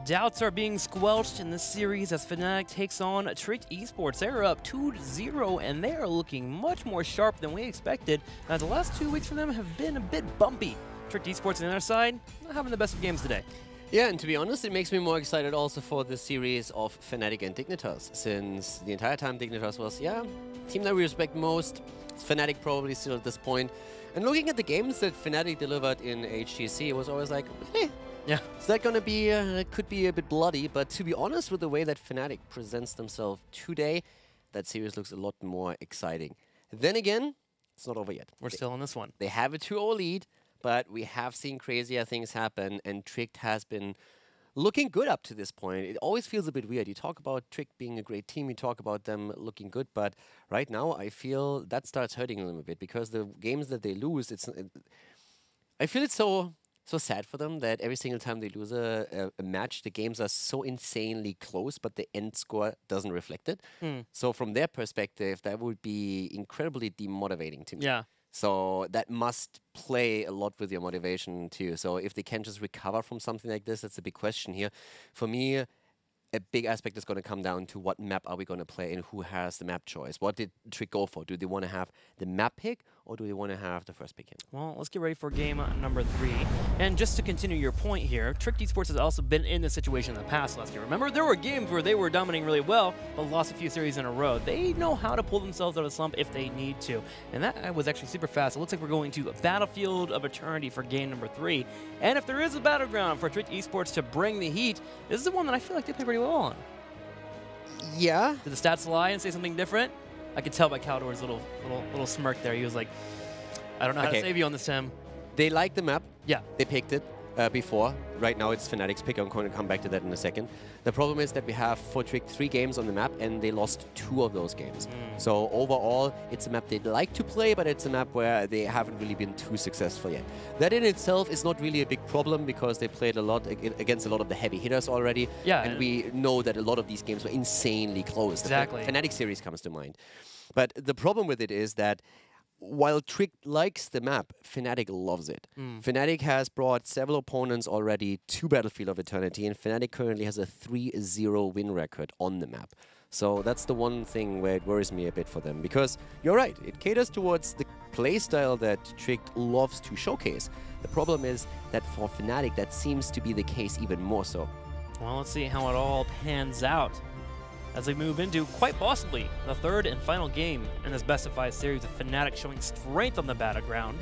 Doubts are being squelched in this series as Fnatic takes on Tricked Esports. They're up 2-0, and they are looking much more sharp than we expected. Now, the last 2 weeks for them have been a bit bumpy. Tricked Esports on the other side, not having the best of games today. Yeah, and to be honest, it makes me more excited also for the series of Fnatic and Dignitas, since the entire time Dignitas was, team that we respect most. Fnatic probably still at this point. And looking at the games that Fnatic delivered in HGC, it was always like, hey, yeah, is that going to be, could be a bit bloody, but to be honest, with the way that Fnatic presents themselves today, that series looks a lot more exciting. Then again, it's not over yet. We're still on this one. They have a 2-0 lead, but we have seen crazier things happen, and Tricked has been looking good up to this point. It always feels a bit weird. You talk about Tricked being a great team, you talk about them looking good, but right now I feel that starts hurting a little bit because the games that they lose, I feel it's so sad for them that every single time they lose a match, the games are so insanely close, but the end score doesn't reflect it. So from their perspective, that would be incredibly demotivating to me. Yeah. So that must play a lot with your motivation too. So if they can just recover from something like this, that's a big question here. For me, a big aspect is going to come down to what map are we going to play and who has the map choice. What did Trick go for? Do they want to have the map pick or do they want to have the first pick in? Well, let's get ready for game number 3. And just to continue your point here, Tricked Esports has also been in this situation in the past last year. Remember, there were games where they were dominating really well, but lost a few series in a row. They know how to pull themselves out of the slump if they need to. And that was actually super fast. It looks like we're going to a Battlefield of Eternity for game number 3. And if there is a battleground for Tricked Esports to bring the heat, this is the one that I feel like they play pretty well on. Yeah. Did the stats lie and say something different? I could tell by Caldor's little smirk there. He was like, I don't know how to save you on this, Tim. They like the map. Yeah. They picked it before. Right now it's Fnatic's pick. I'm going to come back to that in a second. The problem is that we have for Trick 3 games on the map and they lost 2 of those games. So overall, it's a map they'd like to play, but it's a map where they haven't really been too successful yet. That in itself is not really a big problem because they played a lot against a lot of the heavy hitters already. Yeah. And we know that a lot of these games were insanely close. Exactly. The Fnatic series comes to mind. But the problem with it is that while Trick likes the map, Fnatic loves it. Fnatic has brought several opponents already to Battlefield of Eternity, and Fnatic currently has a 3-0 win record on the map. So that's the one thing where it worries me a bit for them, because you're right, it caters towards the playstyle that Trick loves to showcase. The problem is that for Fnatic, that seems to be the case even more so. Well, let's see how it all pans out as they move into, quite possibly, the 3rd and final game in this best-of-5 series with Fnatic showing strength on the battleground.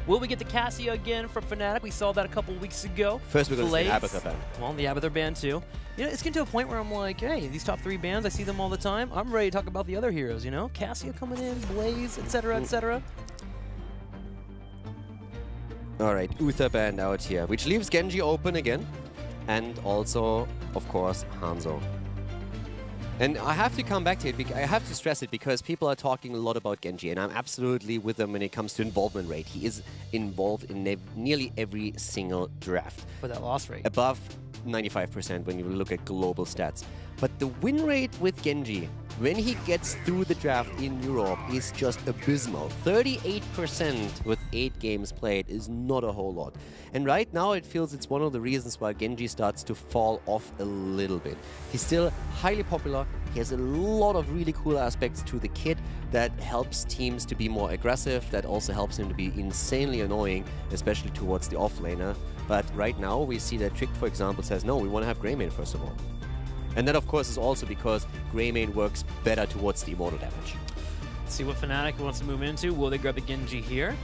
Will we get the Cassia again from Fnatic? We saw that a couple weeks ago. First we're going to see Abathur ban. Well, the Abathur ban too. You know, it's getting to a point where I'm like, hey, these top 3 bans, I see them all the time. I'm ready to talk about the other heroes, you know? Cassia coming in, Blaze, etc., etc. Alright, Uther banned out here, which leaves Genji open again. And also, of course, Hanzo. And I have to come back to it, I have to stress it, because people are talking a lot about Genji, and I'm absolutely with them when it comes to involvement rate. He is involved in nearly every single draft. But that loss rate? Above 95% when you look at global stats. But the win rate with Genji, when he gets through the draft in Europe, is just abysmal. 38% with 8 games played is not a whole lot. And right now it feels it's one of the reasons why Genji starts to fall off a little bit. He's still highly popular. He has a lot of really cool aspects to the kit that helps teams to be more aggressive, that also helps him to be insanely annoying, especially towards the offlaner. But right now we see that Trick, for example, says, no, we want to have Greymane first of all. And that, of course, is also because Greymane works better towards the immortal damage. Let's see what Fnatic wants to move into. Will they grab the Genji here?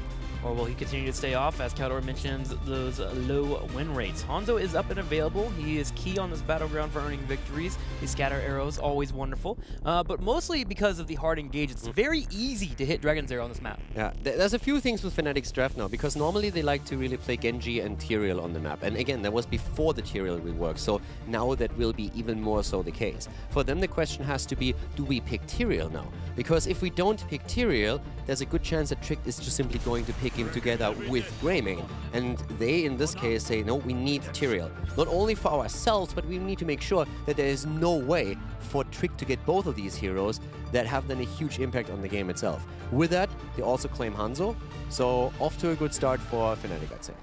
Or will he continue to stay off, as Caldor mentions, those low win rates? Hanzo is up and available. He is key on this battleground for earning victories. These scatter arrows, always wonderful. But mostly because of the hard engage, it's very easy to hit Dragon's Arrow on this map. Yeah, there's a few things with Fnatic's draft now, because normally they like to really play Genji and Tyrael on the map. And again, that was before the Tyrael rework, so now that will be even more so the case. For them, the question has to be, do we pick Tyrael now? Because if we don't pick Tyrael, there's a good chance that Trick is just simply going to pick him together with Greymane. And they, in this case, say, no, we need Tyrael. Not only for ourselves, but we need to make sure that there is no way for Trick to get both of these heroes that have then a huge impact on the game itself. With that, they also claim Hanzo. So off to a good start for Fnatic, I'd say.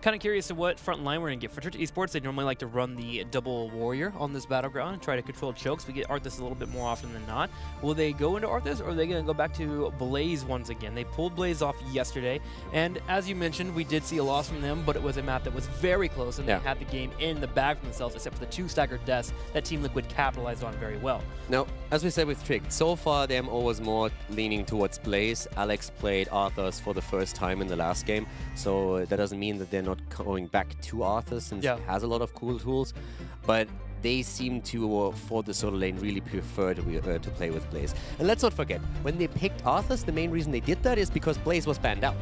Kind of curious to what front line we're going to get. For Tricked Esports, they normally like to run the double warrior on this battleground and try to control chokes. We get Arthas a little bit more often than not. Will they go into Arthas, or are they going to go back to Blaze once again? They pulled Blaze off yesterday, and as you mentioned, we did see a loss from them, but it was a map that was very close, and they had the game in the bag for themselves, except for the 2 staggered deaths that Team Liquid capitalized on very well. Now, as we said with Tricked, so far the MO was more leaning towards Blaze. Alex played Arthas for the first time in the last game, so that doesn't mean that they're not going back to Arthas, since it has a lot of cool tools, but they seem to, for the solo lane, really prefer to play with Blaze. And let's not forget, when they picked Arthas, the main reason they did that is because Blaze was banned out.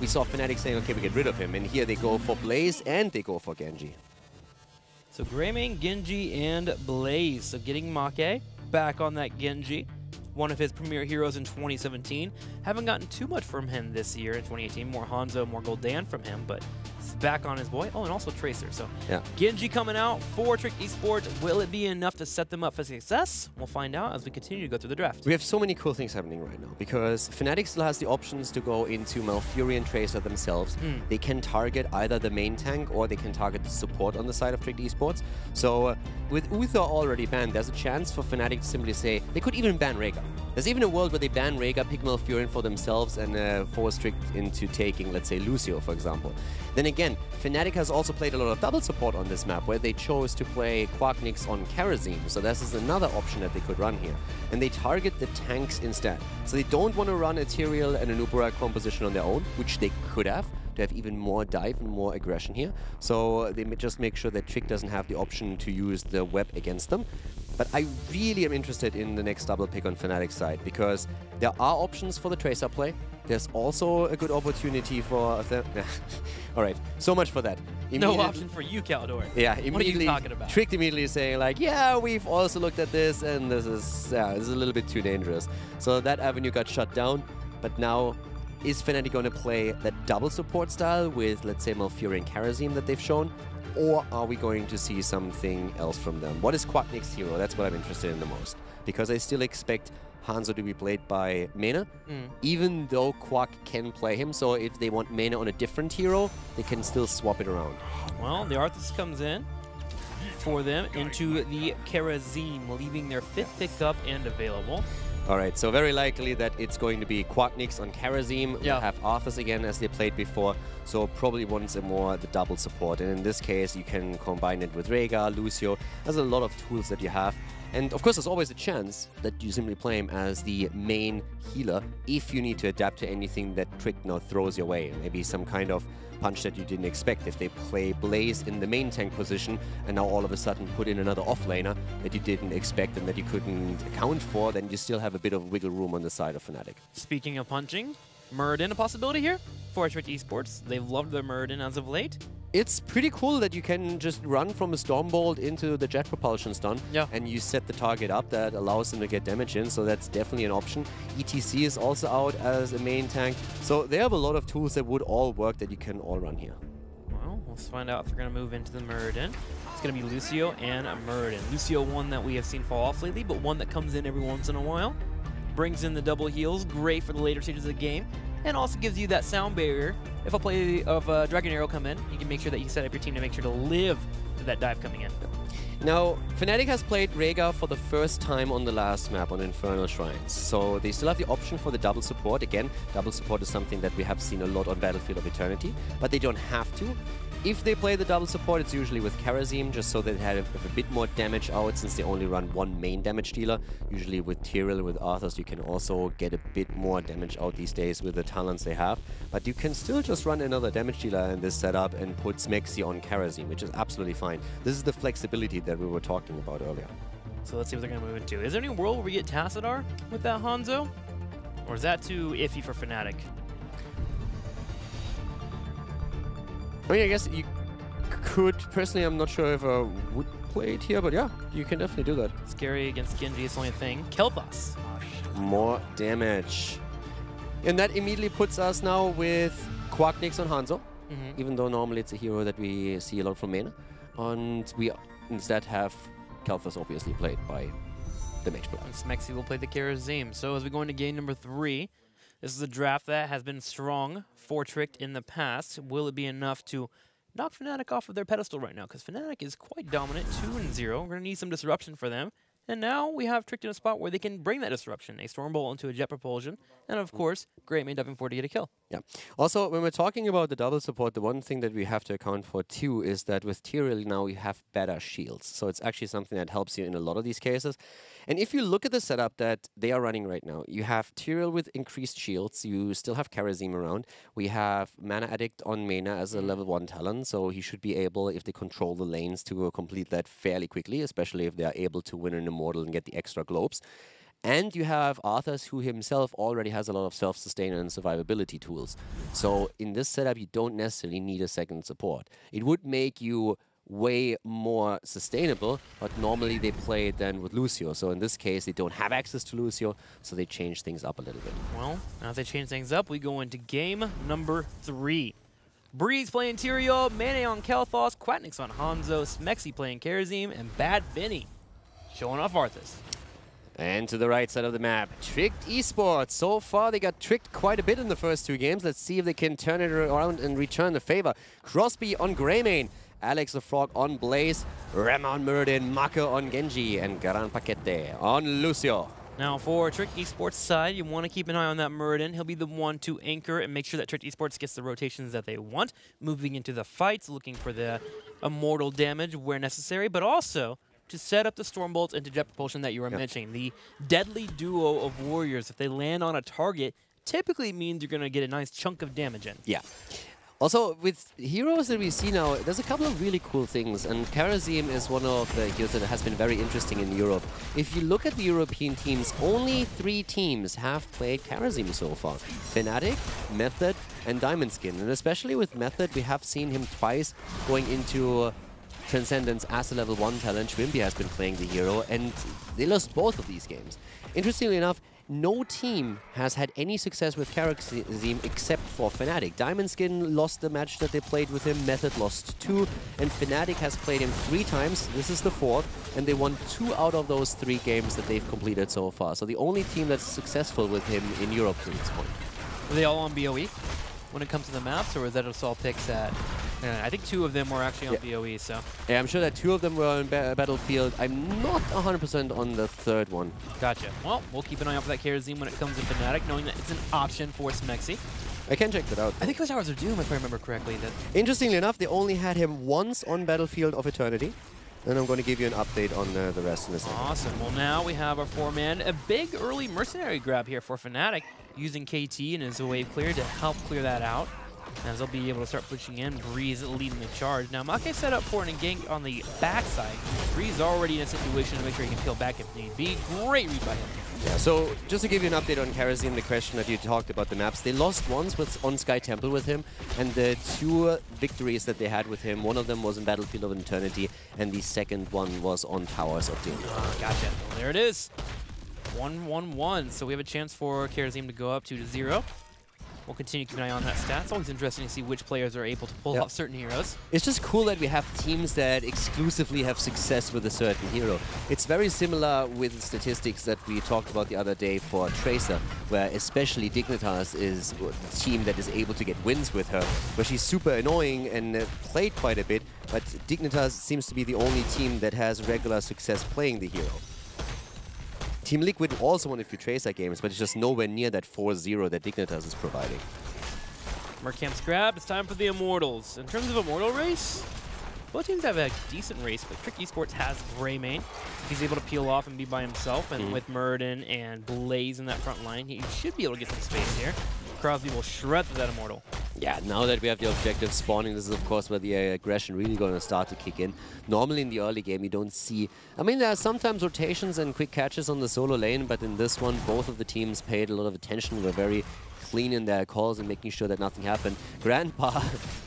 We saw Fnatic saying, okay, we get rid of him, and here they go for Blaze and they go for Genji. So Greymane, Genji, and Blaze. So getting Make back on that Genji, one of his premier heroes in 2017. Haven't gotten too much from him this year in 2018. More Hanzo, more Gul'dan from him, but he's back on his boy. Oh, and also Tracer. So Genji coming out for Tricked Esports. Will it be enough to set them up for success? We'll find out as we continue to go through the draft. We have so many cool things happening right now, because Fnatic still has the options to go into Malfurion Tracer themselves. They can target either the main tank or they can target the support on the side of Tricked Esports. So with Uther already banned, there's a chance for Fnatic to simply say, they could even ban Rhaegar. There's even a world where they ban Rhaegar, pick Malfurion for themselves, and force Tricked into taking, let's say, Lucio, for example. Then again, Fnatic has also played a lot of double support on this map, where they chose to play Quacknix on Karazim. So this is another option that they could run here. And they target the tanks instead. So they don't want to run Ethereal and Anub'arak composition on their own, which they could have, to have even more dive and more aggression here. So they just make sure that Trick doesn't have the option to use the web against them. But I really am interested in the next double pick on Fnatic's side, because there are options for the Tracer play. There's also a good opportunity for... All right, so much for that. No option for you, Caldor. Yeah, immediately. What are you talking about? Tricked immediately saying like, yeah, we've also looked at this, and this is a little bit too dangerous. So that avenue got shut down, but now is Fnatic going to play that double support style with, let's say, Malfurion and Karazim that they've shown? Or are we going to see something else from them? What is Quacknix's hero? That's what I'm interested in the most. Because I still expect Hanzo to be played by Mena, even though Quack can play him. So if they want Mena on a different hero, they can still swap it around. Well, the Arthas comes in for them into the Karazim, leaving their 5th pickup and available. All right, so very likely that it's going to be Quacknix on Karazim. We'll have Arthas again as they played before, so probably once more the double support. And in this case, you can combine it with Rhaegar, Lucio. There's a lot of tools that you have. And of course, there's always a chance that you simply play him as the main healer if you need to adapt to anything that Tricked now throws your way. Maybe some kind of punch that you didn't expect. If they play Blaze in the main tank position and now all of a sudden put in another offlaner that you didn't expect and that you couldn't account for, then you still have a bit of wiggle room on the side of Fnatic. Speaking of punching, Muradin a possibility here for Tricked Esports. They've loved their Muradin as of late. It's pretty cool that you can just run from a Stormbolt into the jet propulsion stun, and you set the target up that allows them to get damage in, so that's definitely an option. ETC is also out as a main tank, so they have a lot of tools that would all work that you can all run here. Well, let's find out if they're going to move into the Muradin. It's going to be Lucio and Muradin. Lucio, one that we have seen fall off lately, but one that comes in every once in a while. Brings in the double heals, great for the later stages of the game, and also gives you that sound barrier. If a play of Dragon Arrow come in, you can make sure that you set up your team to make sure to live to that dive coming in. Now, Fnatic has played Rhaegar for the first time on the last map on Infernal Shrines, so they still have the option for the double support. Again, double support is something that we have seen a lot on Battlefield of Eternity, but they don't have to. If they play the double support, it's usually with Karazim, just so they have a bit more damage out, since they only run one main damage dealer. Usually with Tyrael, with Arthas, you can also get a bit more damage out these days with the talents they have. But you can still just run another damage dealer in this setup and put Smexy on Karazim, which is absolutely fine. This is the flexibility that we were talking about earlier. So let's see what they're going to move into. Is there any world where we get Tassadar with that Hanzo? Or is that too iffy for Fnatic? I mean, I guess you could. Personally, I'm not sure if I would play it here, but yeah, you can definitely do that. Scary against Genji is the only thing. Kel'Thas. More damage. And that immediately puts us now with Quacknix on Hanzo, even though normally it's a hero that we see a lot from Mena. And we instead have Kel'Thas obviously played by the mage player. And Smexy will play the Karazim. So as we go into game number 3, this is a draft that has been strong for Tricked in the past. Will it be enough to knock Fnatic off of their pedestal right now, because Fnatic is quite dominant, 2-0. We're going to need some disruption for them. And now we have Tricked in a spot where they can bring that disruption. A Stormbolt into a Jet Propulsion. And of course, Greymane diving forward to get a kill. Yeah. Also, when we're talking about the double support, the one thing that we have to account for too is that with Tyrael now we have better shields. So it's actually something that helps you in a lot of these cases. And if you look at the setup that they are running right now, you have Tyrael with increased shields. You still have Karazim around. We have Mana Addict on Mena as a level 1 talent. So he should be able, if they control the lanes, to complete that fairly quickly, especially if they are able to win an Immortal and get the extra globes. And you have Arthas, who himself already has a lot of self-sustain and survivability tools. So in this setup, you don't necessarily need a second support. It would make you way more sustainable, but normally they play it then with Lucio. So in this case, they don't have access to Lucio, so they change things up a little bit. Well, now they change things up, we go into game number 3. Breeze playing Tyrael, Mane on Kel'Thas, Quatnix on Hanzo, Smexy playing Karazim, and Bad Benny showing off Arthas. And to the right side of the map, Tricked Esports. So far, they got tricked quite a bit in the first 2 games. Let's see if they can turn it around and return the favor. Crosby on Greymane, Alex the Frog on Blaze, Rem on Muradin, Maka on Genji, and Gran Paquete on Lucio. Now for Tricked Esports side, you want to keep an eye on that Muradin. He'll be the one to anchor and make sure that Tricked Esports gets the rotations that they want, moving into the fights, looking for the immortal damage where necessary, but also to set up the Stormbolts into Jet Propulsion that you were mentioning. The deadly duo of warriors, if they land on a target, typically means you're going to get a nice chunk of damage in. Yeah. Also, with heroes that we see now, there's a couple of really cool things, and Karazim is one of the heroes that has been very interesting in Europe. If you look at the European teams, only 3 teams have played Karazim so far. Fnatic, Method, and Diamond Skin. And especially with Method, we have seen him twice going into Transcendence as a level 1 talent. Schwimpy has been playing the hero, and they lost both of these games. Interestingly enough, no team has had any success with Karazim except for Fnatic. Diamond Skin lost the match that they played with him, Method lost 2, and Fnatic has played him 3 times. This is the 4th, and they won 2 out of those 3 games that they've completed so far. So the only team that's successful with him in Europe to this point. Are they all on BOE when it comes to the maps, or was that just all picks at... I think 2 of them were actually on BOE, so... Yeah, I'm sure that 2 of them were on Battlefield. I'm not 100% on the 3rd one. Gotcha. Well, we'll keep an eye out for that Karazim when it comes to Fnatic, knowing that it's an option for Smexy. I can check that out. I think it was Hours of Doom, if I remember correctly. That interestingly enough, they only had him once on Battlefield of Eternity. And I'm going to give you an update on the rest in a second. Awesome. Well, now we have our 4-man. A big early mercenary grab here for Fnatic, using KT and his wave clear to help clear that out, as they'll be able to start pushing in. Breeze leading the charge. Now, Make set up for an gank on the backside. Breeze already in a situation to make sure he can peel back if need be. Great read by him. Yeah, so just to give you an update on Karazim, the question that you talked about the maps, they lost once on Sky Temple with him, and the 2 victories that they had with him, one of them was in Battlefield of Eternity, and the second one was on Towers of Doom. Gotcha. Well, there it is. 1-1-1. So we have a chance for Karazim to go up 2-0. We'll continue to keep an eye on that stat. It's always interesting to see which players are able to pull off certain heroes. It's just cool that we have teams that exclusively have success with a certain hero. It's very similar with the statistics that we talked about the other day for Tracer, where especially Dignitas is the team that is able to get wins with her, where she's super annoying and played quite a bit, but Dignitas seems to be the only team that has regular success playing the hero. Team Liquid also won a few Tracer games, but it's just nowhere near that 4-0 that Dignitas is providing. Mercamp's grabbed. It's time for the Immortals. In terms of Immortal race, both teams have a decent race, but Tricked Esports has Greymane. He's able to peel off and be by himself, and with Muradin and Blaze in that front line, he should be able to get some space here. Crosby will shred through that Immortal. Yeah, now that we have the objective spawning, this is of course where the aggression really going to start to kick in. Normally in the early game you don't see... I mean, there are sometimes rotations and quick catches on the solo lane, but in this one both of the teams paid a lot of attention, were very clean in their calls and making sure that nothing happened. Grandpa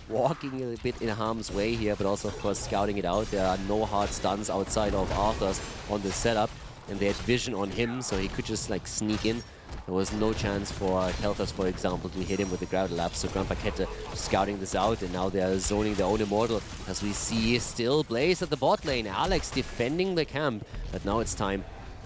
walking a bit in harm's way here, but also of course scouting it out. There are no hard stuns outside of Arthas on this setup, and they had vision on him, so he could just like sneak in. There was no chance for Kel'Thas, for example, to hit him with the Grounded Lapse. So Gran Paquete scouting this out, and now they are zoning their own Immortal. As we see still Blaze at the bot lane. Alex defending the camp. But now it's time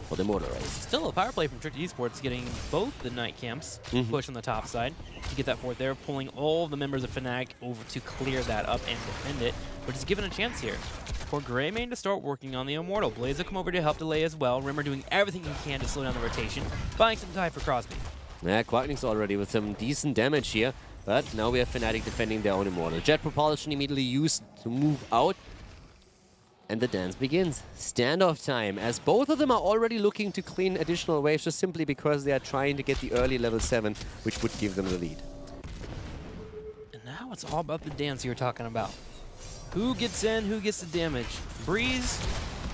for the Immortal race. Still a power play from Tricked Esports, getting both the night camps push on the top side to get that fourth there, pulling all the members of Fnatic over to clear that up and defend it, but is given a chance here for Greymane to start working on the Immortal. Blaze will come over to help delay as well. Rimmer doing everything he can to slow down the rotation, buying some time for Crosby. Yeah, Quacknick's already with some decent damage here, but now we have Fnatic defending their own Immortal. Jet propulsion immediately used to move out, and the dance begins. Standoff time, as both of them are already looking to clean additional waves just simply because they are trying to get the early level 7, which would give them the lead. And now it's all about the dance you were talking about. Who gets in, who gets the damage? Breeze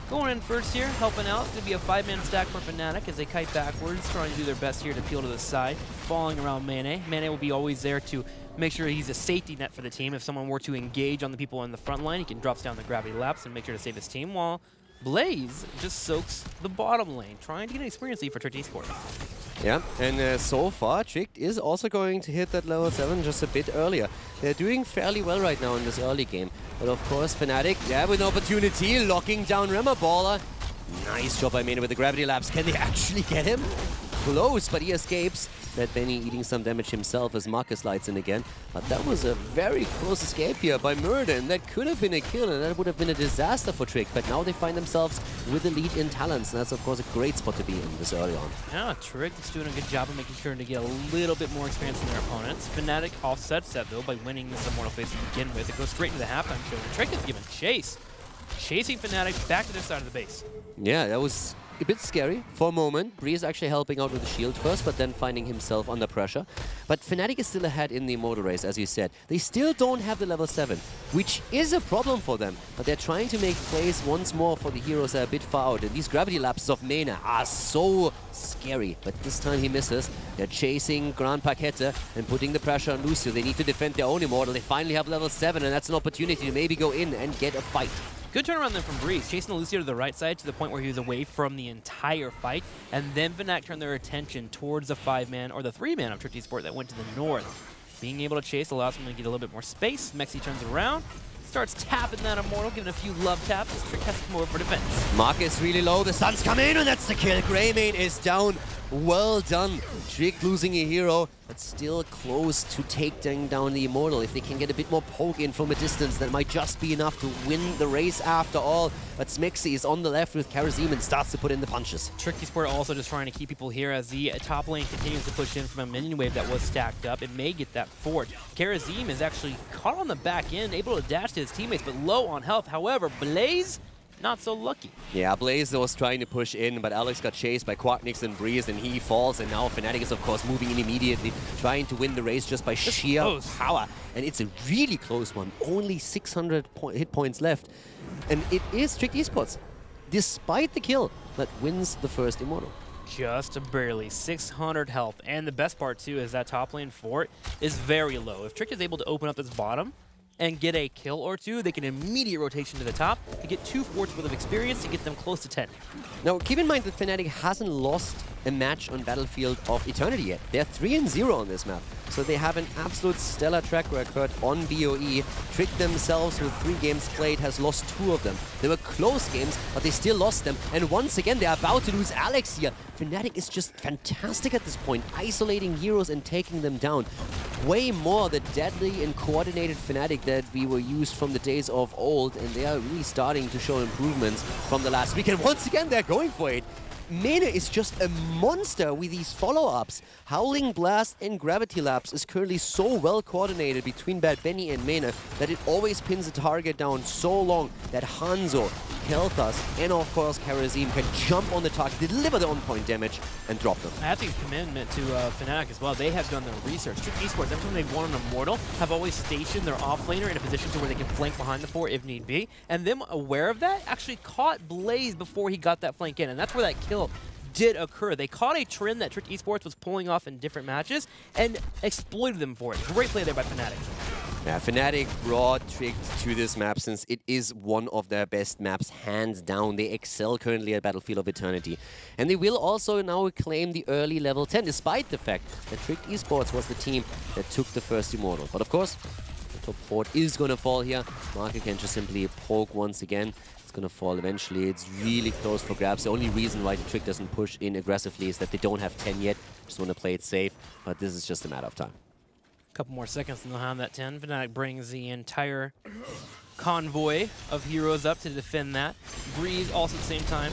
going in first here, helping out. It's going to be a 5-man stack for Fnatic as they kite backwards, trying to do their best here to peel to the side, falling around Mane. Mane will be always there to make sure he's a safety net for the team. If someone were to engage on the people in the front line, he can drop down the gravity laps and make sure to save his team, while Blaze just soaks the bottom lane, trying to get an experience lead for Tricked Esports. Yeah, and so far, Tricked is also going to hit that level 7 just a bit earlier. They're doing fairly well right now in this early game. But of course, Fnatic, yeah, with an opportunity, locking down Rimmer Baller. Nice job by Mane with the gravity laps. Can they actually get him? Close, but he escapes. That Benny eating some damage himself as Marcus lights in again. But that was a very close escape here by Murder, and that could have been a kill, and that would have been a disaster for Trick. But now they find themselves with the lead in talents, and that's of course a great spot to be in this early on. Yeah, Trick is doing a good job of making sure to get a little bit more experience than their opponents. Fnatic offsets that though by winning this Immortal phase to begin with. It goes straight into the halftime show, and Trick is given chase. Chasing Fnatic back to their side of the base. Yeah, that was a bit scary for a moment. Breeze actually helping out with the shield first, but then finding himself under pressure. But Fnatic is still ahead in the Immortal race, as you said. They still don't have the level 7, which is a problem for them. But they're trying to make plays once more for the heroes that are a bit far out. And these gravity lapses of Mane are so scary. But this time he misses. They're chasing Grand Paquette and putting the pressure on Lucio. They need to defend their own Immortal. They finally have level 7, and that's an opportunity to maybe go in and get a fight. Good turnaround then from Breeze, chasing the Lucio to the right side to the point where he was away from the entire fight, and then Fnatic turned their attention towards the 5-man or the 3-man of Tricked Esports that went to the north. Being able to chase allows him to get a little bit more space. Mexi turns around, starts tapping that Immortal, giving a few love taps as Trick has to come over for defense. Marcus really low, the stuns come in, and that's the kill. Greymane is down. Well done. Trick losing a hero, but still close to taking down the Immortal. If they can get a bit more poke in from a distance, that might just be enough to win the race after all. But Smexy is on the left with Karazim and starts to put in the punches. Tricked Esports also just trying to keep people here as the top lane continues to push in from a minion wave that was stacked up. It may get that fort. Karazim is actually caught on the back end, able to dash to his teammates, but low on health. However, Blaze, not so lucky. Yeah, Blaze was trying to push in, but Alex got chased by Quacknix and Breeze, and he falls, and now Fnatic is, of course, moving in immediately, trying to win the race just by sheer power. And it's a really close one. Only 600 hit points left. And it is Tricked Esports, despite the kill, that wins the first Immortal. Just barely 600 health. And the best part, too, is that top lane fort is very low. If Trick is able to open up this bottom and get a kill or two, they can immediate rotation to the top to get 2 forts worth of experience to get them close to 10. Now, keep in mind that Fnatic hasn't lost a match on Battlefield of Eternity yet. They're 3-0 on this map, so they have an absolute stellar track record on BOE. Tricked themselves with 3 games played, has lost 2 of them. They were close games, but they still lost them. And once again, they're about to lose Alex here. Fnatic is just fantastic at this point, isolating heroes and taking them down. Way more the deadly and coordinated Fnatic that we were used from the days of old, and they are really starting to show improvements from the last week. And once again, they're going for it. Mane is just a monster with these follow-ups. Howling Blast and Gravity Lapse is currently so well coordinated between Bad Benny and Mane that it always pins the target down so long that Hanzo, Kel'Thas, and of course Karazim can jump on the target, deliver the on-point damage, and drop them. I have to give commitment to Fnatic as well. They have done their research. Tricked Esports, every time they've won an Immortal, have always stationed their offlaner in a position to where they can flank behind the fort if need be. And them aware of that, actually caught Blaze before he got that flank in. And that's where that kill did occur. They caught a trend that Tricked Esports was pulling off in different matches and exploited them for it. Great play there by Fnatic. Yeah, Fnatic brought Tricked to this map since it is one of their best maps, hands down. They excel currently at Battlefield of Eternity. And they will also now claim the early level 10, despite the fact that Tricked Esports was the team that took the first Immortal. But of course, Top 4 is going to fall here. Marker can just simply poke once again. It's going to fall eventually. It's really close for grabs. The only reason why the Trick doesn't push in aggressively is that they don't have 10 yet. Just want to play it safe, but this is just a matter of time. Couple more seconds and they'll have that 10. Fnatic brings the entire convoy of heroes up to defend that. Breeze also at the same time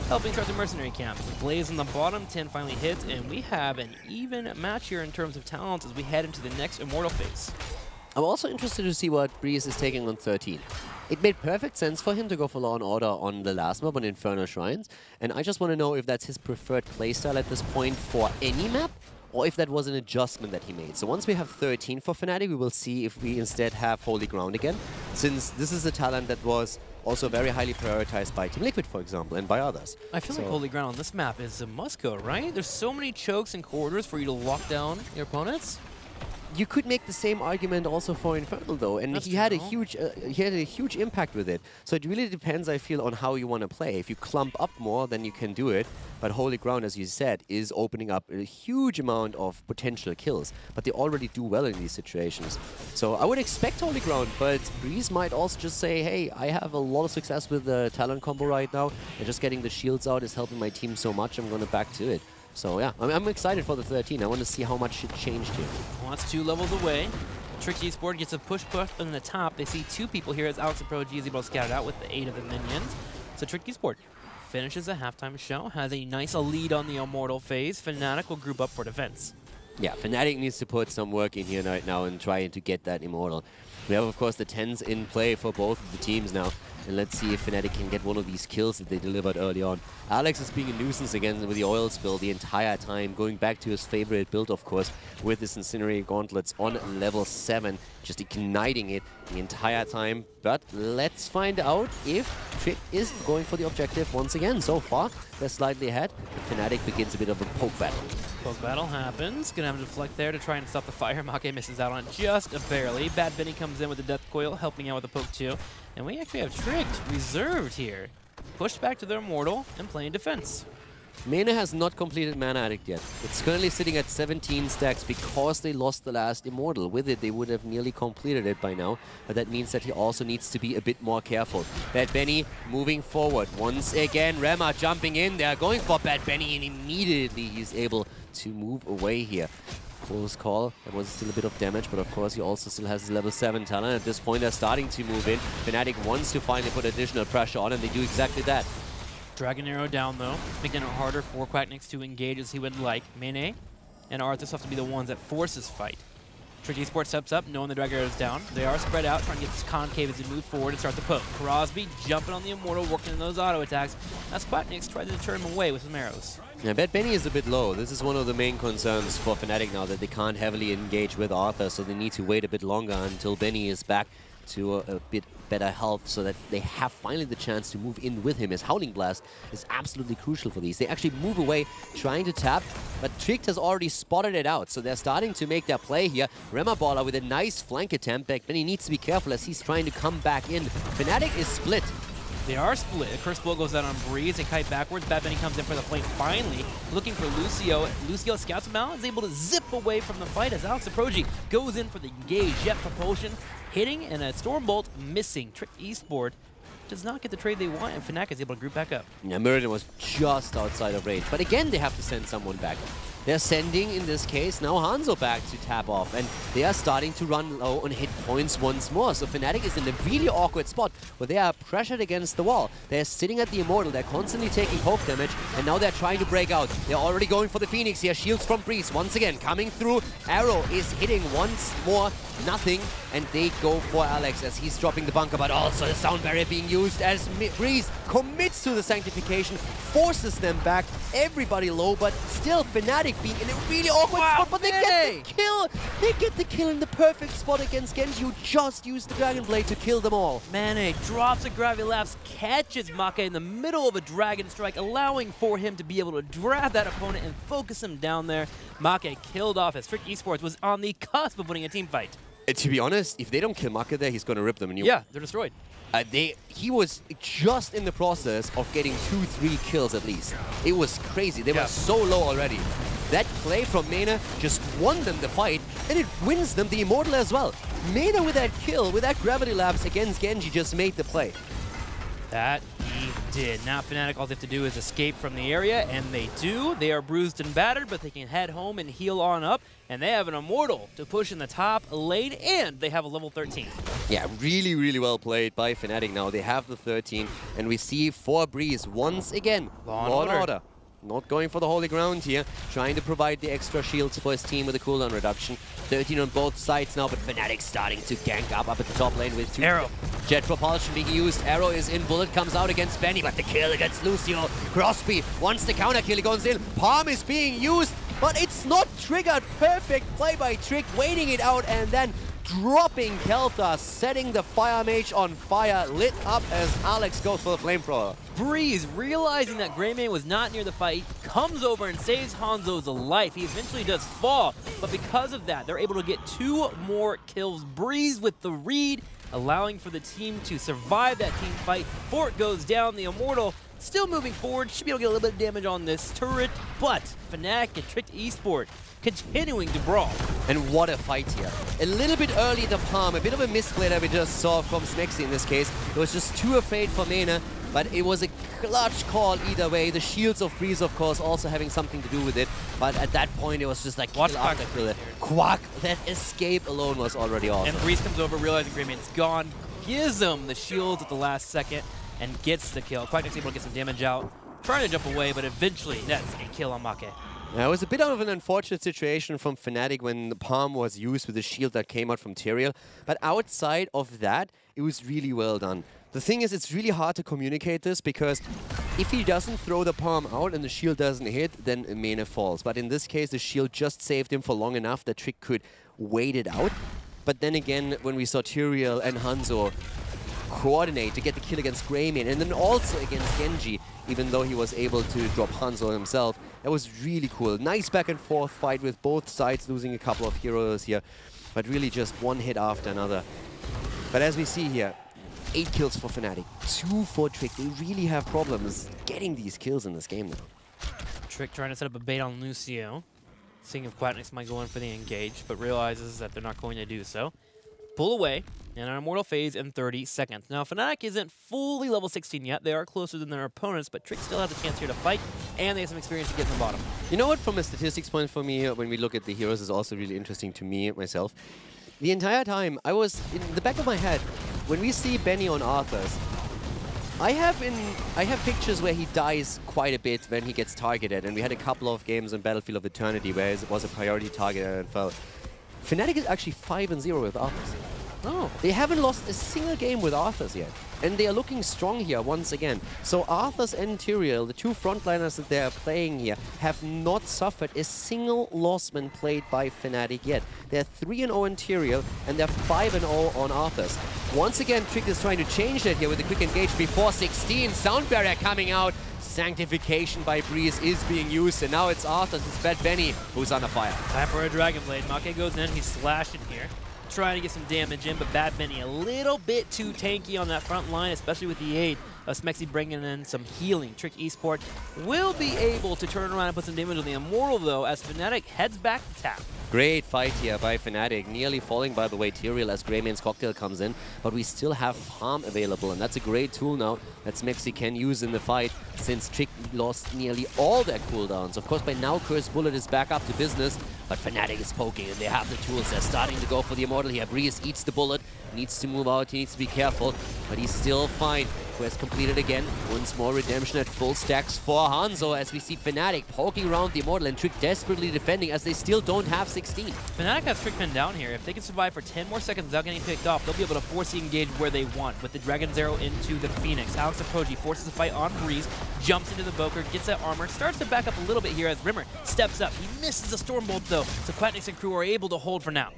helping start the mercenary camp. Blaze on the bottom, 10 finally hits, and we have an even match here in terms of talents as we head into the next Immortal phase. I'm also interested to see what Breeze is taking on 13. It made perfect sense for him to go for Law & Order on the last map on Inferno Shrines, and I just want to know if that's his preferred playstyle at this point for any map, or if that was an adjustment that he made. So once we have 13 for Fnatic, we will see if we instead have Holy Ground again, since this is a talent that was also very highly prioritized by Team Liquid, for example, and by others. I feel like Holy Ground on this map is a must-go, right? There's so many chokes and corridors for you to lock down your opponents. You could make the same argument also for Infernal, though, and he had a huge impact with it. So it really depends, I feel, on how you want to play. If you clump up more, then you can do it. But Holy Ground, as you said, is opening up a huge amount of potential kills. But they already do well in these situations. So I would expect Holy Ground, but Breeze might also just say, hey, I have a lot of success with the talent combo right now, and just getting the shields out is helping my team so much, I'm going to back to it. So yeah, I'm excited for the 13. I want to see how much it changed here. Well, that's 2 levels away. Tricked esport gets a push on the top. They see 2 people here as Alex and Pro G is able to scout it out with the 8 of the minions. So Tricked esport finishes the halftime show, has a nice lead on the Immortal phase. Fnatic will group up for defense. Yeah, Fnatic needs to put some work in here right now and try to get that Immortal. We have, of course, the 10s in play for both of the teams now. And let's see if Fnatic can get one of these kills that they delivered early on. Alex is being a nuisance again with the oil spill the entire time, going back to his favorite build, of course, with his Incendiary Gauntlets on level 7, just igniting it the entire time. But let's find out if Trick is going for the objective once again. So far, they're slightly ahead. Fnatic begins a bit of a poke battle. Poke battle happens. Gonna have to deflect there to try and stop the fire. Make misses out on it just barely. Bad Benny comes in with the Death Coil, helping out with the poke too. And we actually have Tricked reserved here. Pushed back to their Immortal and playing defense. Mena has not completed Mana Addict yet. It's currently sitting at 17 stacks because they lost the last Immortal. With it, they would have nearly completed it by now, but that means that he also needs to be a bit more careful. Bad Benny moving forward. Once again, Rema jumping in there, going for Bad Benny, and immediately he's able to move away here. Close call. That was still a bit of damage, but of course he also still has his level 7 talent. At this point, they're starting to move in. Fnatic wants to finally put additional pressure on, and they do exactly that. Dragon Arrow down, though, making it harder for Quacknix to engage as he would like. Mene and Arthas have to be the ones that force his fight. Tricked esport steps up, knowing the Dragon Arrow is down. They are spread out, trying to get this concave as they move forward and start the poke. Crosby jumping on the Immortal, working in those auto attacks. As Quacknix tries to deter him away with some arrows. Yeah, Bad Benny is a bit low. This is one of the main concerns for Fnatic now, that they can't heavily engage with Arthur, so they need to wait a bit longer until Benny is back to a bit better health, so that they have finally the chance to move in with him. His Howling Blast is absolutely crucial for these. They actually move away, trying to tap, but Tricked has already spotted it out, so they're starting to make their play here. Rema Baller with a nice flank attempt. Back Benny needs to be careful as he's trying to come back in. Fnatic is split. They are split. A Curse Blow goes out on Breeze and kite backwards. Bad Benny comes in for the flank finally, looking for Lucio. Lucio scouts him out, is able to zip away from the fight as Alex Aproji goes in for the engage. Jet Propulsion hitting, and a Stormbolt missing. Tricked esport does not get the trade they want, and Fnatic is able to group back up. Yeah, Muradin was just outside of range, but again they have to send someone back. They're sending, in this case, now Hanzo back to tap off, and they are starting to run low on hit points once more. So Fnatic is in a really awkward spot where they are pressured against the wall. They're sitting at the Immortal, they're constantly taking poke damage, and now they're trying to break out. They're already going for the Phoenix here. Shields from Breeze once again coming through. Arrow is hitting once more, nothing, and they go for Alex as he's dropping the bunker, but also the sound barrier being used as Breeze commits to the Sanctification, forces them back. Everybody low, but still Fnatic being in a really awkward spot, but they get the kill! They get the kill in the perfect spot against Genji, who just used the Dragon Blade to kill them all. Mane drops a Gravilapse, catches Maka in the middle of a Dragon Strike, allowing for him to be able to grab that opponent and focus him down there. Maka killed off as Tricked esports was on the cusp of winning a team fight. To be honest, if they don't kill Maka there, he's going to rip them a new one. Yeah, they're destroyed. He was just in the process of getting 2-3 kills at least. It was crazy. They were so low already. That play from Mena just won them the fight, and it wins them the Immortal as well. Mena with that kill, with that gravity lapse against Genji, just made the play. That he did. Now Fnatic, all they have to do is escape from the area, and they do. They are bruised and battered, but they can head home and heal on up, and they have an Immortal to push in the top lane, and they have a level 13. Yeah, really, really well played by Fnatic now. They have the 13, and we see for Breeze once again. Law and Order. Not going for the holy ground here, trying to provide the extra shields for his team with a cooldown reduction. 13 on both sides now, but Fnatic starting to gank up at the top lane with 2. Arrow. Jet propulsion being used. Arrow is in. Bullet comes out against Benny, but the kill against Lucio. Crosby wants the counter kill. He goes in. Palm is being used, but it's not triggered. Perfect play by Trick, waiting it out and then dropping Kel'Thas, setting the Fire Mage on fire, lit up as Alex goes for the Flamethrower. Breeze, realizing that Greymane was not near the fight, comes over and saves Hanzo's life. He eventually does fall, but because of that, they're able to get 2 more kills. Breeze with the read, allowing for the team to survive that team fight. Fort goes down, the Immortal still moving forward, should be able to get a little bit of damage on this turret, but Fnatic and Tricked Esport continuing to brawl. And what a fight here. A little bit early the Palm, a bit of a misplay that we just saw from Smexy in this case. It was just too afraid for Mena, but it was a clutch call either way. The shields of Breeze, of course, also having something to do with it. But at that point, it was just like kill after kill. Quack, that escape alone was already awesome. And Breeze comes over, realizing Greymane's gone, gives him the shields at the last second, and gets the kill. Quack's able to get some damage out, trying to jump away, but eventually nets a kill on Make. Yeah, it was a bit of an unfortunate situation from Fnatic when the Palm was used with the shield that came out from Tyrael. But outside of that, it was really well done. The thing is, it's really hard to communicate this because if he doesn't throw the Palm out and the shield doesn't hit, then Mena falls. But in this case, the shield just saved him for long enough that Trick could wait it out. But then again, when we saw Tyrael and Hanzo coordinate to get the kill against Greymane and then also against Genji, even though he was able to drop Hanzo himself, that was really cool. Nice back and forth fight with both sides losing a couple of heroes here, but really just one hit after another. But as we see here, 8 kills for Fnatic, 2 for Trick. They really have problems getting these kills in this game now. Trick trying to set up a bait on Lucio, seeing if Quacknix might go in for the engage, but realizes that they're not going to do so. Pull away, and an Immortal phase in 30 seconds. Now, Fnatic isn't fully level 16 yet. They are closer than their opponents, but Trick still has a chance here to fight, and they have some experience to get to the bottom. You know what, from a statistics point for me, when we look at the heroes, is also really interesting to me, myself. The entire time, I was, in the back of my head, when we see Benny on Arthur's, I have pictures where he dies quite a bit when he gets targeted, and we had a couple of games on Battlefield of Eternity where it was a priority target and fell. Fnatic is actually 5-0 with Arthurs. Oh. They haven't lost a single game with Arthurs yet. And they are looking strong here once again. So Arthurs and Tyrael, the 2 frontliners that they are playing here, have not suffered a single loss when played by Fnatic yet. They're 3-0 in Tyrael, and they're 5-0 on Arthurs. Once again, Trick is trying to change that here with a quick engage before 16. Sound barrier coming out. Sanctification by Breeze is being used, and now it's Arthurs, it's Bad Benny who's under fire. Time for a Dragon Blade. Make goes in, he's slashing here, trying to get some damage in, but Bad Benny a little bit too tanky on that front line, especially with the aid of Smexy bringing in some healing. Trick Esport will be able to turn around and put some damage on the Immortal, though, as Fnatic heads back to tap. Great fight here by Fnatic, nearly falling by the way Tyrael as Greymane's cocktail comes in, but we still have Palm available, and that's a great tool now that Smexy can use in the fight since Trick lost nearly all their cooldowns. Of course, by now Curse Bullet is back up to business, but Fnatic is poking and they have the tools. They're starting to go for the Immortal here. Breeze eats the bullet, needs to move out, he needs to be careful, but he's still fine. Quest completed again. Once more redemption at full stacks for Hanzo as we see Fnatic poking around the Immortal and Trick desperately defending as they still don't have 16. Fnatic has Trick pinned down here. If they can survive for 10 more seconds without getting picked off, they'll be able to force the engage where they want with the Dragon's Arrow into the Phoenix. Alex Apoji forces the fight on Breeze, jumps into the Boker, gets that armor, starts to back up a little bit here as Rimmer steps up. He misses the Stormbolt though, so Quacknix and crew are able to hold for now.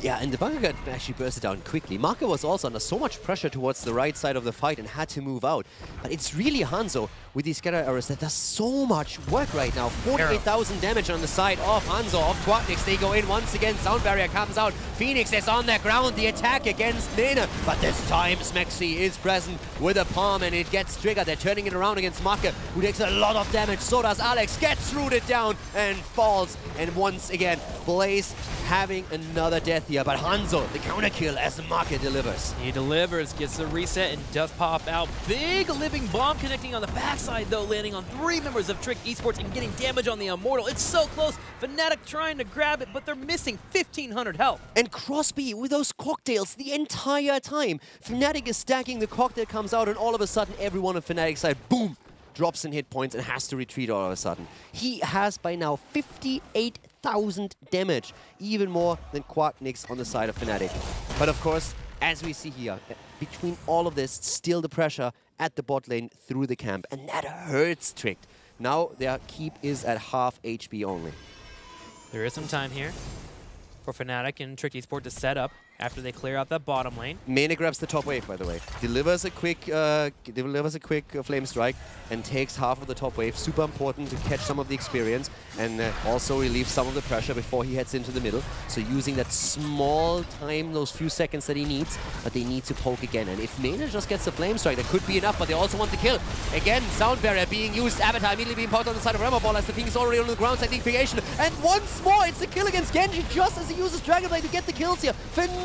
Yeah, and the bunker got actually bursted down quickly. Marco was also under so much pressure towards the right side of the fight and had to move out. But it's really Hanzo with these scatter arrows that does so much work right now. 48,000 damage on the side of Hanzo, of Quadnix. They go in once again. Sound Barrier comes out. Phoenix is on the ground. The attack against Nene. But this time, Smexy is present with a palm, and it gets triggered. They're turning it around against Make, who takes a lot of damage. So does Alex. Gets rooted down and falls. And once again, Blaze having another death here. But Hanzo, the counter kill as Make delivers. He delivers, gets the reset, and does pop out. Big living bomb connecting on the backside, though, landing on 3 members of Tricked Esports and getting damage on the Immortal. It's so close. Fnatic trying to grab it, but they're missing 1,500 health. And Crosby with those cocktails the entire time. Fnatic is stacking, the cocktail comes out, and all of a sudden, everyone on Fnatic's side, boom, drops in hit points and has to retreat all of a sudden. He has by now 58,000 damage, even more than Quadnix on the side of Fnatic. But of course, as we see here, between all of this, still the pressure at the bot lane through the camp, and that hurts Tricked. Now their keep is at half HP only. There is some time here for Fnatic and Tricked Esports to set up after they clear out that bottom lane. Mane grabs the top wave, by the way. Delivers a quick flame strike and takes half of the top wave. Super important to catch some of the experience and also relieve some of the pressure before he heads into the middle. So using that small time, those few seconds that he needs, but they need to poke again. And if Mane just gets the flame strike, that could be enough, but they also want the kill. Again, Sound Barrier being used. Avatar immediately being poked on the side of Remmerball as the Phoenix already on the ground side creation. And once more, it's a kill against Genji just as he uses Dragon Blade to get the kills here. Fnatic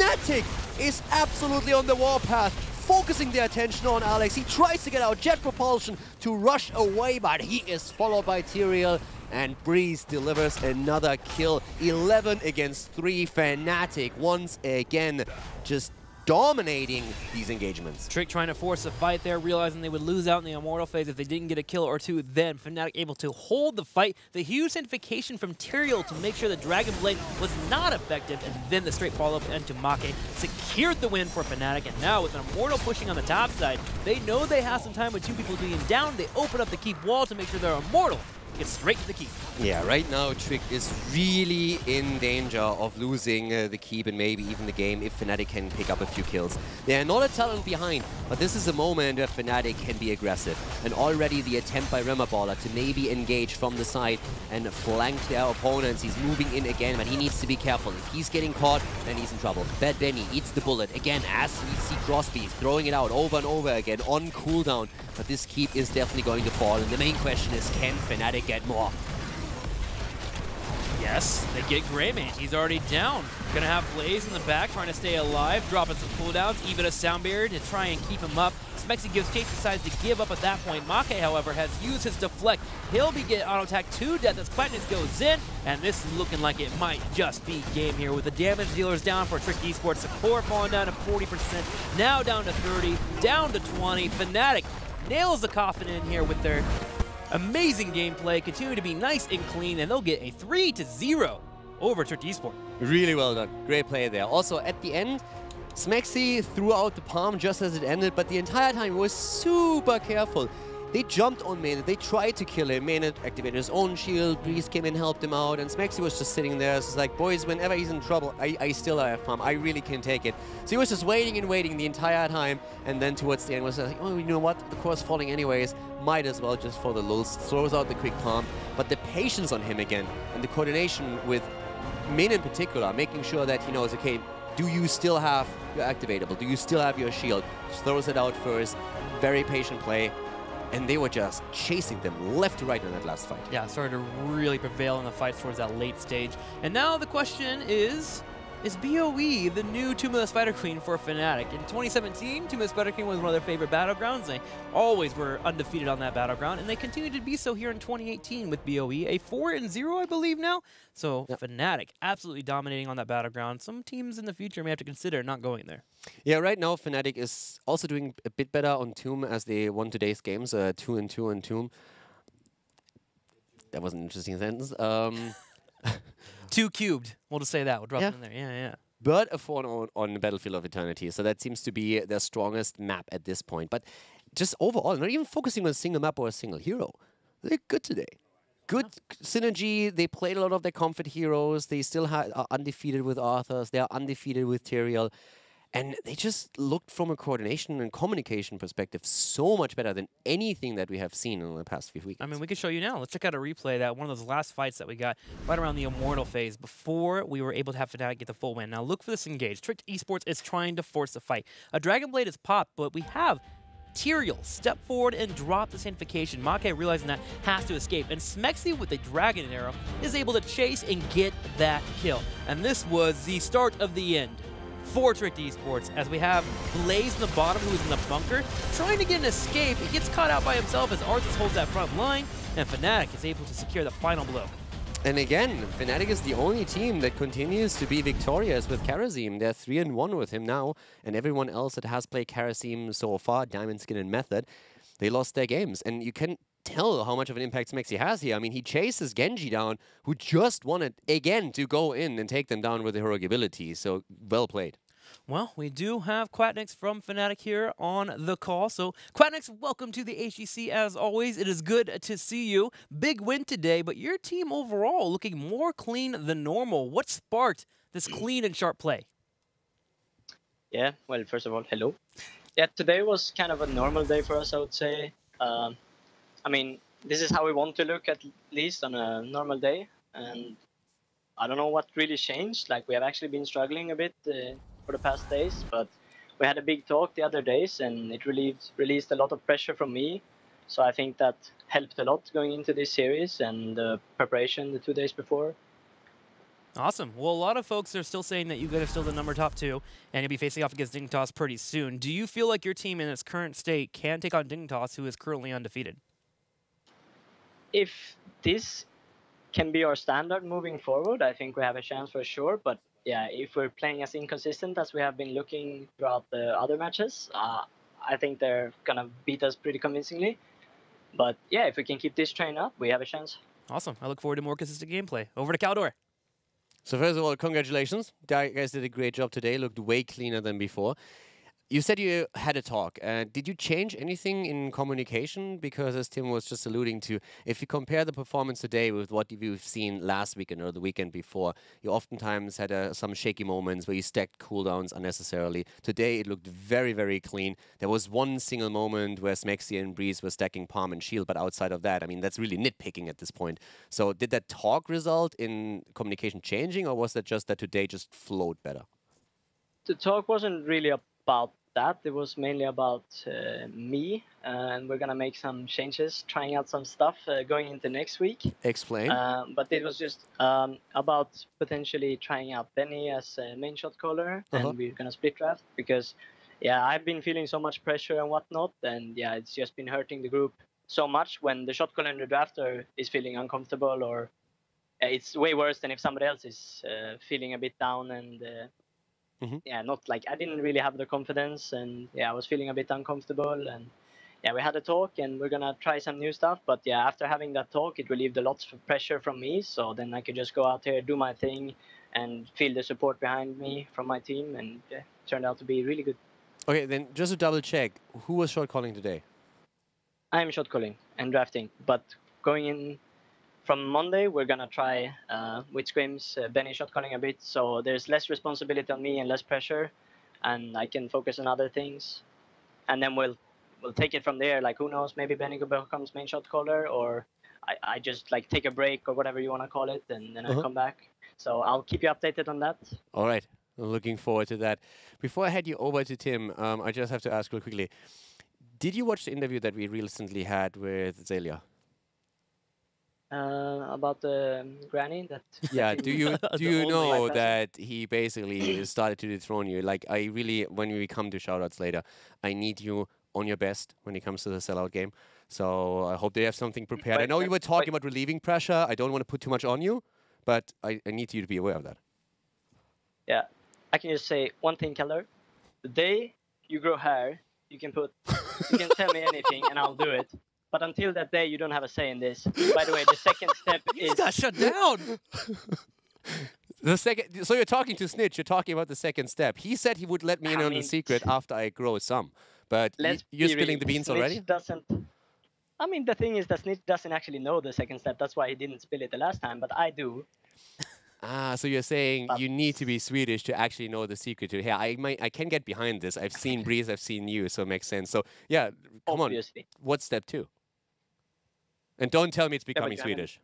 is absolutely on the warpath, focusing their attention on Alex. He tries to get out jet propulsion to rush away, but he is followed by Tyrael, and Breeze delivers another kill. 11 against 3. Fnatic once again just dominating these engagements. Trick trying to force a fight there, realizing they would lose out in the Immortal phase if they didn't get a kill or two. Then Fnatic able to hold the fight. The huge identification from Tyrael to make sure the Dragon Blade was not effective, and then the straight follow-up into Make secured the win for Fnatic. And now with an Immortal pushing on the top side, they know they have some time with 2 people being down. They open up the keep wall to make sure they're Immortal. Get straight to the keep. Yeah, right now Tricked is really in danger of losing the keep and maybe even the game if Fnatic can pick up a few kills. They are not a talent behind, but this is a moment where Fnatic can be aggressive. And already the attempt by Remmerballer to maybe engage from the side and flank their opponents. He's moving in again, but he needs to be careful. If he's getting caught, then he's in trouble. Bad Benny eats the bullet again as we see Crosby throwing it out over and over again on cooldown. But this keep is definitely going to fall, and the main question is, can Fnatic get more? Yes, they get Greymane. He's already down. Gonna have Blaze in the back, trying to stay alive, dropping some cooldowns, even a Sound Barrier to try and keep him up. Smexy gives chase, decides to give up at that point. Make, however, has used his deflect. He'll be getting auto attack to death as Quadnix goes in, and this is looking like it might just be game here with the damage dealers down for Tricked Esports. Support falling down to 40%, now down to 30, down to 20. Fnatic nails the coffin in here with their amazing gameplay, continue to be nice and clean, and they'll get a 3-0 over Tricked Esports. Really well done. Great play there. Also, at the end, Smexy threw out the palm just as it ended, but the entire time he was super careful. They jumped on Maynard, they tried to kill him. Maynard activated his own shield, Breeze came in, helped him out, and Smexy was just sitting there. It's like, boys, whenever he's in trouble, I still have palm. I really can take it. So he was just waiting and waiting the entire time, and then towards the end was like, oh, you know what? The core's falling anyways. Might as well just for the lulz. Throws out the quick palm. But the patience on him again, and the coordination with Min in particular, making sure that he knows, okay, do you still have your activatable? Do you still have your shield? Just throws it out first. Very patient play. And they were just chasing them left to right in that last fight. Yeah, started to really prevail in the fights towards that late stage. And now the question is BOE the new Tomb of the Spider Queen for Fnatic? In 2017, Tomb of the Spider Queen was one of their favorite battlegrounds. They always were undefeated on that battleground, and they continue to be so here in 2018 with BOE. A 4-0, I believe, now. So yep. Fnatic absolutely dominating on that battleground. Some teams in the future may have to consider not going there. Yeah, right now Fnatic is also doing a bit better on Tomb as they won today's games, 2-2 on Tomb. That was an interesting sentence. 2 cubed. We'll just say that. We'll drop it in there. Yeah, yeah. But a 4-0 on the Battlefield of Eternity. So that seems to be their strongest map at this point. But just overall, not even focusing on a single map or a single hero. They're good today. Good synergy. They played a lot of their comfort heroes. They still are undefeated with Arthurs. They are undefeated with Tyrael. And they just looked from a coordination and communication perspective so much better than anything that we have seen in the past few weeks. I mean, we can show you now. Let's check out a replay that one of those last fights that we got right around the Immortal phase before we were able to have Fnatic get the full win. Now look for this engage. Tricked Esports is trying to force the fight. A Dragon Blade is popped, but we have Tyrael step forward and drop the Sanctification. Maokai realizing that has to escape, and Smexy with the Dragon Arrow is able to chase and get that kill. And this was the start of the end for Tricked Esports, as we have Blaze in the bottom, who is in the bunker, trying to get an escape. He gets caught out by himself as Arthas holds that front line, and Fnatic is able to secure the final blow. And again, Fnatic is the only team that continues to be victorious with Kharazim. They're 3-1 with him now, and everyone else that has played Kharazim so far, Diamond Skin and Method, they lost their games. And you can tell how much of an impact Smexy has here. I mean, he chases Genji down, who just wanted, again, to go in and take them down with the heroic ability. So, well played. Well, we do have Quatnix from Fnatic here on the call. So, Quatnix, welcome to the HGC as always. It is good to see you. Big win today, but your team overall looking more clean than normal. What sparked this clean and sharp play? Yeah, well, first of all, hello. Yeah, today was kind of a normal day for us, I would say. I mean, this is how we want to look at least on a normal day. And I don't know what really changed. Like, we have actually been struggling a bit for the past days, but we had a big talk the other days, and it released a lot of pressure from me. So I think that helped a lot going into this series and the preparation the 2 days before. Awesome. Well, a lot of folks are still saying that you guys are still the number top 2, and you'll be facing off against Dignitas pretty soon. Do you feel like your team in its current state can take on Dignitas, who is currently undefeated? If this can be our standard moving forward, I think we have a chance for sure. But yeah, if we're playing as inconsistent as we have been looking throughout the other matches, I think they're gonna beat us pretty convincingly. But yeah, if we can keep this train up, we have a chance. Awesome. I look forward to more consistent gameplay. Over to Caldor. So first of all, congratulations. You guys did a great job today. Looked way cleaner than before. You said you had a talk. Did you change anything in communication? Because as Tim was just alluding to, if you compare the performance today with what you've seen last weekend or the weekend before, you oftentimes had some shaky moments where you stacked cooldowns unnecessarily. Today, it looked very, very clean. There was one single moment where Smexy and Breeze were stacking Palm and Shield, but outside of that, I mean, that's really nitpicking at this point. So did that talk result in communication changing, or was that just that today just flowed better? The talk wasn't really about that. It was mainly about me, and we're gonna make some changes, trying out some stuff going into next week. Explain. But it was just about potentially trying out Benny as a main shot caller, and we're gonna split draft because, yeah, I've been feeling so much pressure and whatnot, and yeah, it's just been hurting the group so much when the shot caller and the drafter is feeling uncomfortable, or it's way worse than if somebody else is feeling a bit down and. Yeah, not like I didn't really have the confidence, and yeah, I was feeling a bit uncomfortable, and yeah, we had a talk, and we're gonna try some new stuff. But yeah, after having that talk, it relieved a lot of pressure from me, so then I could just go out here, do my thing, and feel the support behind me from my team, and yeah, it turned out to be really good. Okay, then just to double check, who was shot calling today? I'm shot calling and drafting, but going in from Monday, we're gonna try with scrims, Benny shot calling a bit, so there's less responsibility on me and less pressure, and I can focus on other things. And then we'll take it from there. Like, who knows? Maybe Benny becomes main shot caller, or I just like take a break or whatever you want to call it, and then I come back. So I'll keep you updated on that. All right, looking forward to that. Before I head you over to Tim, I just have to ask real quickly: did you watch the interview that we recently had with Zelia? About the granny that. Yeah, do you know that he basically started to dethrone you? Like, I really, when we come to shoutouts later, I need you on your best when it comes to the sellout game. So I hope they have something prepared. I know you were talking about relieving pressure. I don't want to put too much on you, but I need you to be aware of that. Yeah, I can just say one thing, Keller. The day you grow hair, you can tell me anything and I'll do it. But until that day, you don't have a say in this. By the way, the second step is... You got shut down! So you're talking to Snitch, you're talking about the second step. He said he would let me in on the secret after I grow some. But you're spilling the beans Snitch already? I mean, the thing is that Snitch doesn't actually know the second step. That's why he didn't spill it the last time, but I do. Ah, so you're saying But you need to be Swedish to actually know the secret to. Yeah, I can get behind this. I've seen Breeze, I've seen you, so it makes sense. So yeah, come obviously. on. What's step 2? And don't tell me it's but becoming you haven't- Swedish.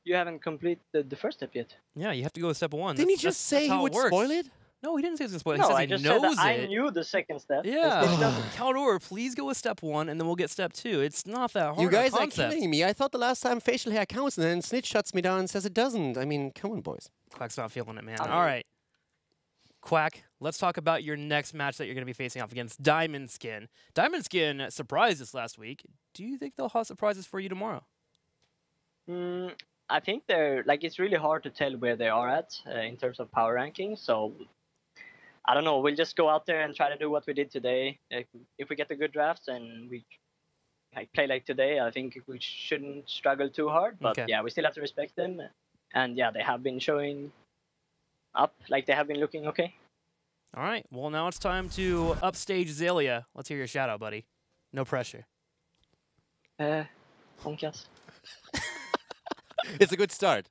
You haven't completed the first step yet. Yeah, you have to go with step 1. Didn't he That's- just that's say he how it would works. spoil it? No, he didn't say he was going to spoil it. No, He says I he just knows said that I it. knew the second step. and Yeah. Snitch doesn't. Caldor, please go with step 1, and then we'll get step 2. It's not that hard. You guys a are concept. killing me. I thought the last time facial hair counts, and then Snitch shuts me down and says it doesn't. I mean, come on, boys. Quack's not feeling it, man. I mean- All right. Quack, let's talk about your next match that you're going to be facing off against Diamond Skin. Diamond Skin surprised us last week. Do you think they'll have surprises for you tomorrow? I think they're like it's really hard to tell where they are at in terms of power ranking. So I don't know. We'll just go out there and try to do what we did today. If we get a good draft and we play like today, I think we shouldn't struggle too hard. But Okay. yeah, we still have to respect them. And yeah, they have been showing up. Like they have been looking okay. All right. Well, now it's time to upstage Zelia. Let's hear your shout out, buddy. No pressure. Honkas. It's a good start.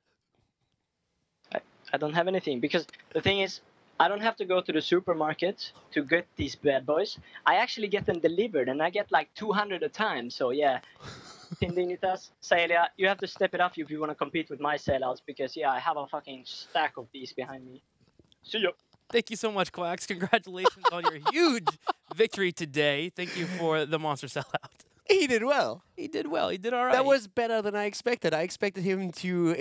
I don't have anything because the thing is, I don't have to go to the supermarket to get these bad boys. I actually get them delivered, and I get like 200 a time. So yeah, Tindinitas, Celia, you have to step it up if you want to compete with my sellouts because yeah, I have a fucking stack of these behind me. See ya. Thank you so much, Quacks. Congratulations on your huge victory today. Thank you for the monster sellout. He did well. He did well. He did all right. That was better than I expected. I expected him to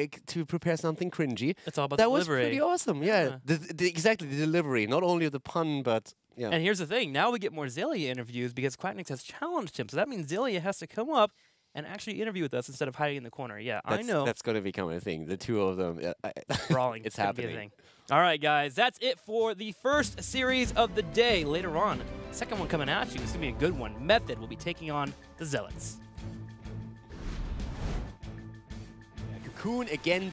prepare something cringy. It's all about That the was delivery. pretty awesome. Yeah, exactly the delivery, not only the pun, but yeah. And here's the thing. Now we get more Zelia interviews because Quacknix has challenged him. So that means Zelia has to come up and actually interview with us instead of hiding in the corner. Yeah, I know. That's going to become a thing. The two of them. Brawling. It's gonna be a happening. thing. All right, guys. That's it for the first series of the day. Later on, second one coming at you. It's going to be a good one. Method will be taking on the Zealots. Cocoon again